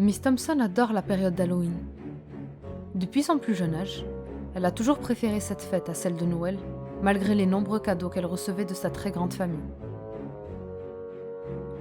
Miss Thompson adore la période d'Halloween. Depuis son plus jeune âge, elle a toujours préféré cette fête à celle de Noël, malgré les nombreux cadeaux qu'elle recevait de sa très grande famille.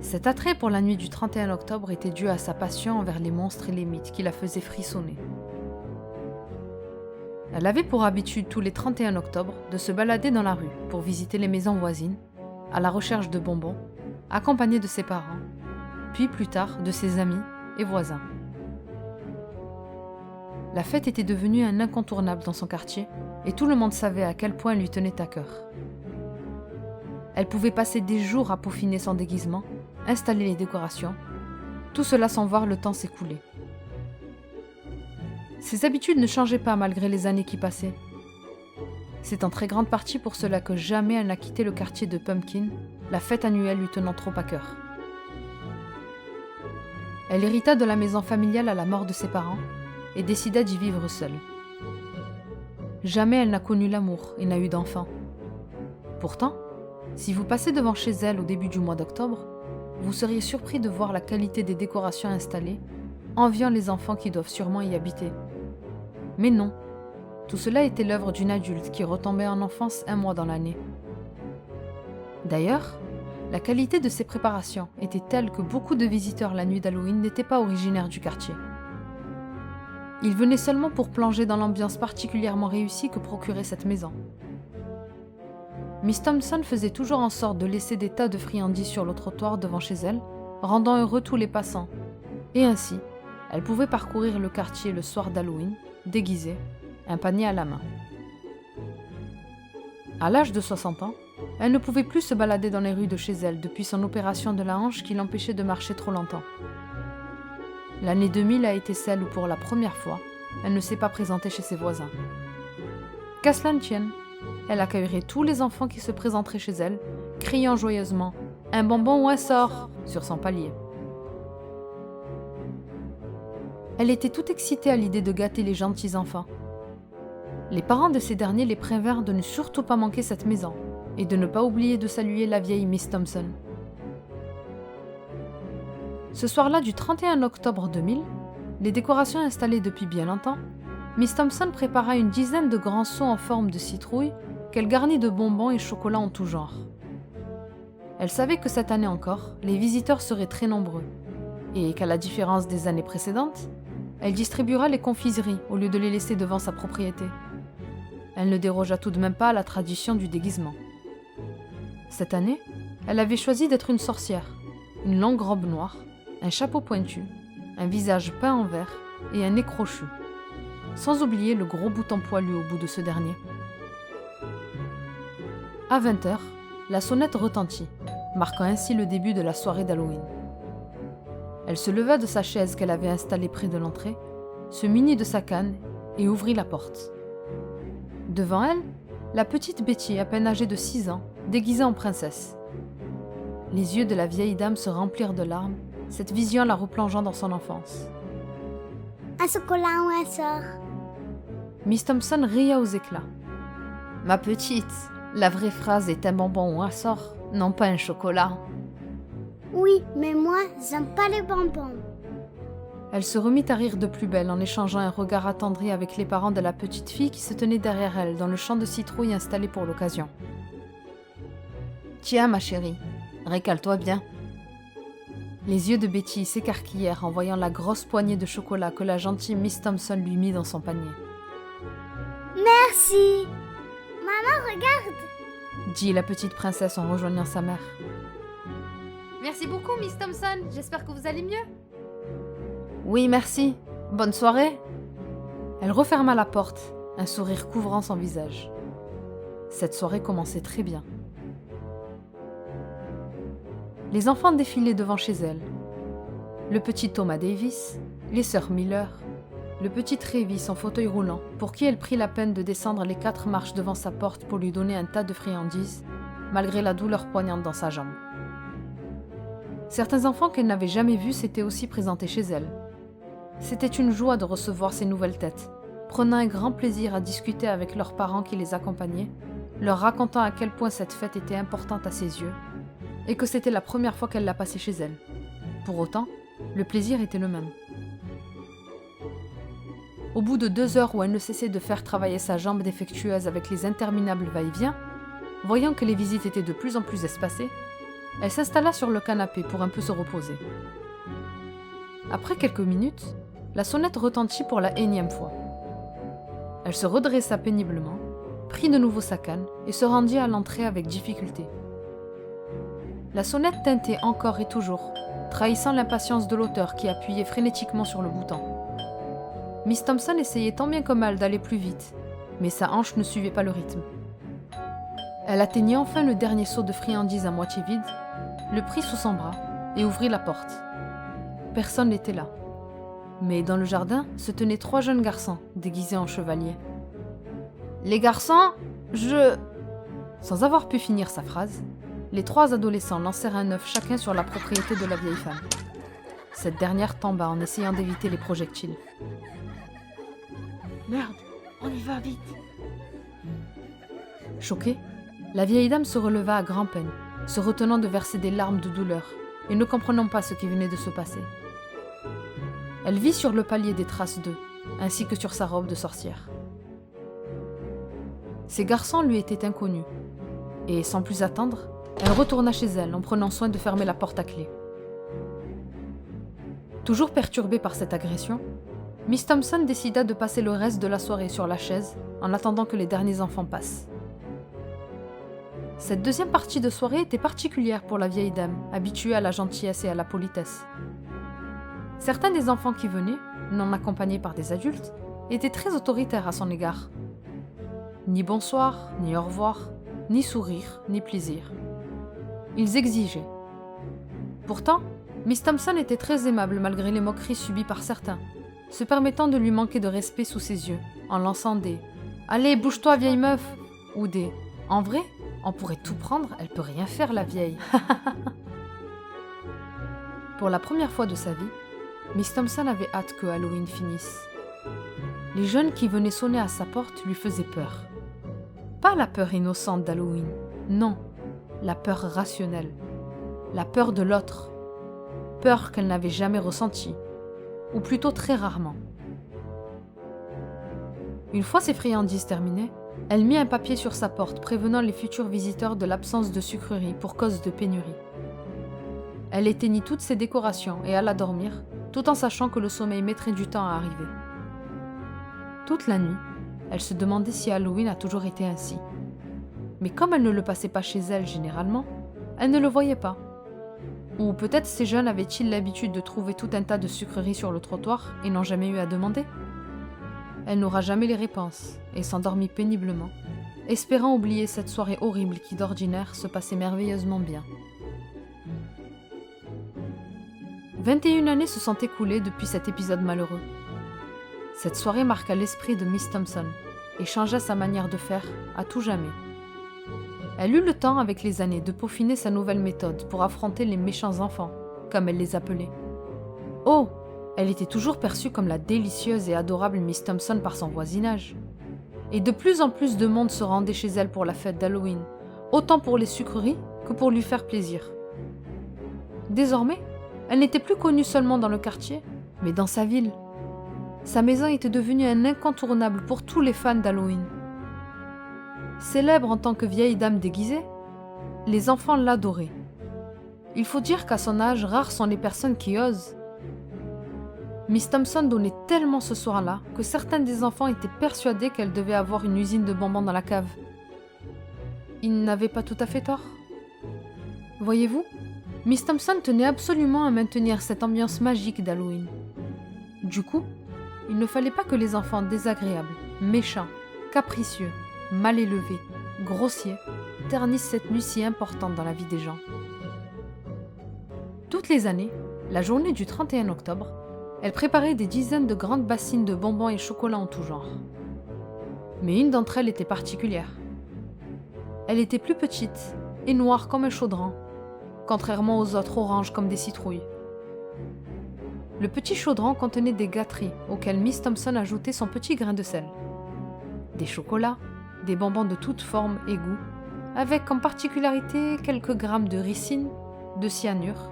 Cet attrait pour la nuit du 31 octobre était dû à sa passion envers les monstres et les mythes qui la faisaient frissonner. Elle avait pour habitude tous les 31 octobre de se balader dans la rue pour visiter les maisons voisines, à la recherche de bonbons, accompagnée de ses parents, puis plus tard de ses amis et voisins. La fête était devenue un incontournable dans son quartier et tout le monde savait à quel point elle lui tenait à cœur. Elle pouvait passer des jours à peaufiner son déguisement, installer les décorations, tout cela sans voir le temps s'écouler. Ses habitudes ne changeaient pas malgré les années qui passaient. C'est en très grande partie pour cela que jamais elle n'a quitté le quartier de Pumpkin, la fête annuelle lui tenant trop à cœur. Elle hérita de la maison familiale à la mort de ses parents et décida d'y vivre seule. Jamais elle n'a connu l'amour et n'a eu d'enfant. Pourtant, si vous passez devant chez elle au début du mois d'octobre, vous seriez surpris de voir la qualité des décorations installées, enviant les enfants qui doivent sûrement y habiter. Mais non, tout cela était l'œuvre d'une adulte qui retombait en enfance un mois dans l'année. D'ailleurs, la qualité de ces préparations était telle que beaucoup de visiteurs la nuit d'Halloween n'étaient pas originaires du quartier. Ils venaient seulement pour plonger dans l'ambiance particulièrement réussie que procurait cette maison. Miss Thompson faisait toujours en sorte de laisser des tas de friandises sur le trottoir devant chez elle, rendant heureux tous les passants. Et ainsi, elle pouvait parcourir le quartier le soir d'Halloween, déguisée, un panier à la main. À l'âge de 60 ans, elle ne pouvait plus se balader dans les rues de chez elle depuis son opération de la hanche qui l'empêchait de marcher trop longtemps. L'année 2000 a été celle où, pour la première fois, elle ne s'est pas présentée chez ses voisins. Qu'à cela ne tienne, elle accueillerait tous les enfants qui se présenteraient chez elle, criant joyeusement « Un bonbon ou un sort !» sur son palier. Elle était toute excitée à l'idée de gâter les gentils enfants. Les parents de ces derniers les prévinrent de ne surtout pas manquer cette maison et de ne pas oublier de saluer la vieille Miss Thompson. Ce soir-là du 31 octobre 2000, les décorations installées depuis bien longtemps, Miss Thompson prépara une dizaine de grands seaux en forme de citrouille qu'elle garnit de bonbons et chocolats en tout genre. Elle savait que cette année encore, les visiteurs seraient très nombreux et qu'à la différence des années précédentes, elle distribuera les confiseries au lieu de les laisser devant sa propriété. Elle ne dérogea tout de même pas à la tradition du déguisement. Cette année, elle avait choisi d'être une sorcière, une longue robe noire, un chapeau pointu, un visage peint en vert et un nez crochu, sans oublier le gros bouton poilu au bout de ce dernier. À 20h, la sonnette retentit, marquant ainsi le début de la soirée d'Halloween. Elle se leva de sa chaise qu'elle avait installée près de l'entrée, se munit de sa canne et ouvrit la porte. Devant elle, la petite Betty, à peine âgée de 6 ans, déguisée en princesse. Les yeux de la vieille dame se remplirent de larmes, cette vision la replongeant dans son enfance. Un chocolat ou un sort? Miss Thompson ria aux éclats. Ma petite, la vraie phrase est un bonbon ou un sort, non pas un chocolat. Oui, mais moi, j'aime pas les bonbons. Elle se remit à rire de plus belle en échangeant un regard attendri avec les parents de la petite fille qui se tenait derrière elle dans le champ de citrouilles installé pour l'occasion. Tiens, ma chérie, récale-toi bien. Les yeux de Betty s'écarquillèrent en voyant la grosse poignée de chocolat que la gentille Miss Thompson lui mit dans son panier. Merci. Maman, regarde, Dit la petite princesse en rejoignant sa mère. Merci beaucoup, Miss Thompson. J'espère que vous allez mieux. Oui, merci. Bonne soirée. Elle referma la porte, un sourire couvrant son visage. Cette soirée commençait très bien. Les enfants défilaient devant chez elle. Le petit Thomas Davis, les sœurs Miller, le petit Travis en fauteuil roulant, pour qui elle prit la peine de descendre les 4 marches devant sa porte pour lui donner un tas de friandises, malgré la douleur poignante dans sa jambe. Certains enfants qu'elle n'avait jamais vus s'étaient aussi présentés chez elle. C'était une joie de recevoir ces nouvelles têtes, prenant un grand plaisir à discuter avec leurs parents qui les accompagnaient, leur racontant à quel point cette fête était importante à ses yeux, et que c'était la première fois qu'elle la passait chez elle. Pour autant, le plaisir était le même. Au bout de 2 heures où elle ne cessait de faire travailler sa jambe défectueuse avec les interminables va-et-vient, voyant que les visites étaient de plus en plus espacées, elle s'installa sur le canapé pour un peu se reposer. Après quelques minutes, la sonnette retentit pour la énième fois. Elle se redressa péniblement, prit de nouveau sa canne et se rendit à l'entrée avec difficulté. La sonnette tintait encore et toujours, trahissant l'impatience de l'auteur qui appuyait frénétiquement sur le bouton. Miss Thompson essayait tant bien que mal d'aller plus vite, mais sa hanche ne suivait pas le rythme. Elle atteignit enfin le dernier seau de friandises à moitié vide, le prit sous son bras et ouvrit la porte. Personne n'était là. Mais dans le jardin se tenaient 3 jeunes garçons déguisés en chevaliers. « Les garçons, je... » Sans avoir pu finir sa phrase, les 3 adolescents lancèrent un œuf chacun sur la propriété de la vieille femme. Cette dernière tomba en essayant d'éviter les projectiles. « Merde, on y va vite !» Choquée, la vieille dame se releva à grand-peine, se retenant de verser des larmes de douleur et ne comprenant pas ce qui venait de se passer. Elle vit sur le palier des traces d'œufs, ainsi que sur sa robe de sorcière. Ces garçons lui étaient inconnus, et sans plus attendre, elle retourna chez elle en prenant soin de fermer la porte à clé. Toujours perturbée par cette agression, Miss Thompson décida de passer le reste de la soirée sur la chaise en attendant que les derniers enfants passent. Cette deuxième partie de soirée était particulière pour la vieille dame, habituée à la gentillesse et à la politesse. Certains des enfants qui venaient, non accompagnés par des adultes, étaient très autoritaires à son égard. Ni bonsoir, ni au revoir, ni sourire, ni plaisir. Ils exigeaient. Pourtant, Miss Thompson était très aimable malgré les moqueries subies par certains, se permettant de lui manquer de respect sous ses yeux, en lançant des « Allez, bouge-toi, vieille meuf !» ou des « En vrai, on pourrait tout prendre, elle peut rien faire, la vieille. » Pour la première fois de sa vie, Miss Thompson avait hâte que Halloween finisse. Les jeunes qui venaient sonner à sa porte lui faisaient peur. Pas la peur innocente d'Halloween, non, la peur rationnelle, la peur de l'autre, peur qu'elle n'avait jamais ressentie, ou plutôt très rarement. Une fois ses friandises terminées, elle mit un papier sur sa porte prévenant les futurs visiteurs de l'absence de sucreries pour cause de pénurie. Elle éteignit toutes ses décorations et alla dormir, tout en sachant que le sommeil mettrait du temps à arriver. Toute la nuit, elle se demandait si Halloween a toujours été ainsi. Mais comme elle ne le passait pas chez elle généralement, elle ne le voyait pas. Ou peut-être ces jeunes avaient-ils l'habitude de trouver tout un tas de sucreries sur le trottoir et n'ont jamais eu à demander ? Elle n'aura jamais les réponses et s'endormit péniblement, espérant oublier cette soirée horrible qui d'ordinaire se passait merveilleusement bien. 21 années se sont écoulées depuis cet épisode malheureux. Cette soirée marqua l'esprit de Miss Thompson et changea sa manière de faire à tout jamais. Elle eut le temps avec les années de peaufiner sa nouvelle méthode pour affronter les méchants enfants, comme elle les appelait. Oh, elle était toujours perçue comme la délicieuse et adorable Miss Thompson par son voisinage. Et de plus en plus de monde se rendait chez elle pour la fête d'Halloween, autant pour les sucreries que pour lui faire plaisir. Désormais, elle n'était plus connue seulement dans le quartier, mais dans sa ville. Sa maison était devenue un incontournable pour tous les fans d'Halloween. Célèbre en tant que vieille dame déguisée, les enfants l'adoraient. Il faut dire qu'à son âge, rares sont les personnes qui osent. Miss Thompson donnait tellement ce soir-là que certains des enfants étaient persuadés qu'elle devait avoir une usine de bonbons dans la cave. Ils n'avaient pas tout à fait tort. Voyez-vous, Miss Thompson tenait absolument à maintenir cette ambiance magique d'Halloween. Du coup, il ne fallait pas que les enfants désagréables, méchants, capricieux, mal élevés, grossiers, ternissent cette nuit si importante dans la vie des gens. Toutes les années, la journée du 31 octobre, elle préparait des dizaines de grandes bassines de bonbons et chocolats en tout genre. Mais une d'entre elles était particulière. Elle était plus petite et noire comme un chaudron, contrairement aux autres oranges comme des citrouilles. Le petit chaudron contenait des gâteries auxquelles Miss Thompson ajoutait son petit grain de sel. Des chocolats, des bonbons de toutes formes et goûts, avec comme particularité quelques grammes de ricine, de cyanure,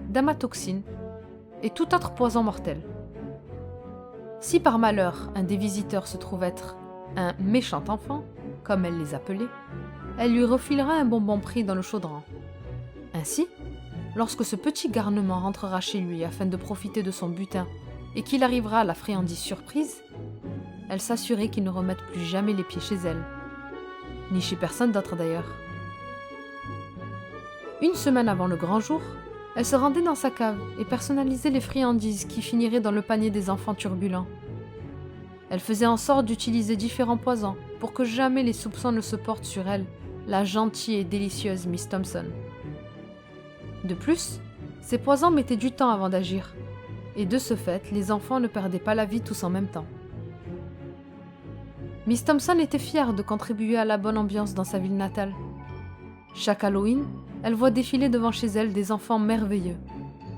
d'amatoxine et tout autre poison mortel. Si par malheur un des visiteurs se trouve être un méchant enfant, comme elle les appelait, elle lui refilera un bonbon pris dans le chaudron. Ainsi, lorsque ce petit garnement rentrera chez lui afin de profiter de son butin et qu'il arrivera à la friandise surprise, elle s'assurait qu'il ne remette plus jamais les pieds chez elle, ni chez personne d'autre d'ailleurs. Une semaine avant le grand jour, elle se rendait dans sa cave et personnalisait les friandises qui finiraient dans le panier des enfants turbulents. Elle faisait en sorte d'utiliser différents poisons pour que jamais les soupçons ne se portent sur elle, la gentille et délicieuse Miss Thompson. De plus, ces poisons mettaient du temps avant d'agir, et de ce fait, les enfants ne perdaient pas la vie tous en même temps. Miss Thompson était fière de contribuer à la bonne ambiance dans sa ville natale. Chaque Halloween, elle voit défiler devant chez elle des enfants merveilleux,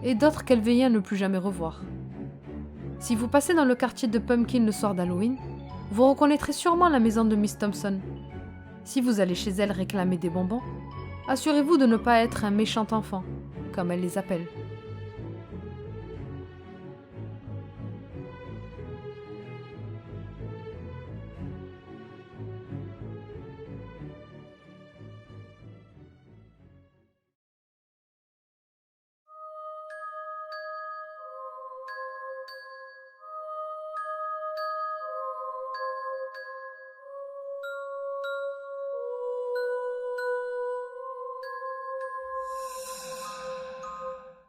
et d'autres qu'elle veillait à ne plus jamais revoir. Si vous passez dans le quartier de Pumpkin le soir d'Halloween, vous reconnaîtrez sûrement la maison de Miss Thompson. Si vous allez chez elle réclamer des bonbons, assurez-vous de ne pas être un méchant enfant, comme elle les appelle.